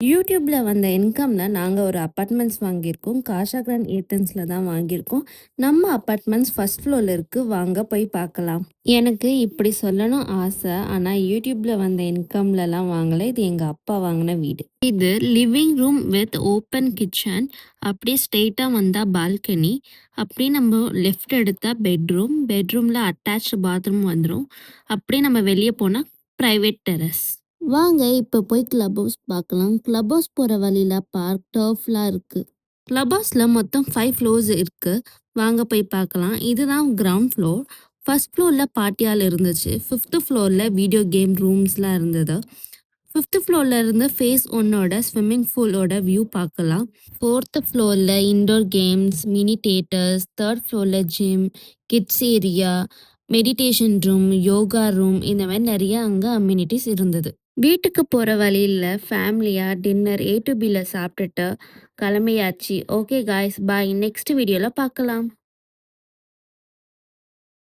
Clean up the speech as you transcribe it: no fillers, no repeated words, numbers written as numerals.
யூடியூப்ல வந்த இன்கம்ல நாங்க ஒரு அபார்ட்மெண்ட்ஸ் வாங்கியிருக்கோம். காஷா கிராண்ட் ஏத்தன்ஸ்ல தான் வாங்கியிருக்கோம். நம்ம அபார்ட்மெண்ட்ஸ் ஃபர்ஸ்ட் ஃப்ளோர்ல இருக்கு. வாங்க போய் பார்க்கலாம். எனக்கு இப்படி சொல்லணும் ஆசை. ஆனா யூடியூப்ல வந்த இன்கம்லலாம் வாங்கல. இது எங்க அப்பா வாங்கின வீடு. இது living room with open kitchen. அப்படியே ஸ்ட்ரெயிட்டா வந்தா பால்கனி. அப்படியே நம்ம லெஃப்ட் எடுத்தா பெட்ரூம். பெட்ரூம்ல அட்டாச் பாத்ரூம் வந்துடும். அப்படியே நம்ம வெளியே போனா பிரைவேட் டெரஸ். வாங்க இப்போ போய் கிளப் ஹவுஸ் பார்க்கலாம். கிளப் ஹவுஸ் போகிற வழியில் பார்க் டர்ஃப்லாம் இருக்குது. கிளப் ஹவுஸில் மொத்தம் 5 ஃப்ளோர்ஸ் இருக்குது. வாங்க போய் பார்க்கலாம். இதுதான் கிரவுண்ட் ஃப்ளோர். ஃபர்ஸ்ட் ஃப்ளோரில் பார்ட்டியால் இருந்துச்சு. 5th ஃப்ளோரில் வீடியோ கேம் ரூம்ஸ்லாம் இருந்தது. 5th ஃப்ளோரில் இருந்து ஃபேஸ் ஒன்னோட ஸ்விம்மிங் பூலோட வியூ பார்க்கலாம். 4th ஃப்ளோரில் indoor games, mini theatres. 3rd ஃப்ளோரில் gym, kids area, meditation room, yoga room, இந்த மாதிரி நிறைய அங்கே அம்யூனிட்டிஸ் இருந்தது. வீட்டுக்கு போகிற வழியில் ஃபேமிலியாக டின்னர் A to Bல சாப்பிட்டுட்டு கிளம்பியாச்சு. ஓகே காய்ஸ், பாய். நெக்ஸ்ட் வீடியோவில் பார்க்கலாம்.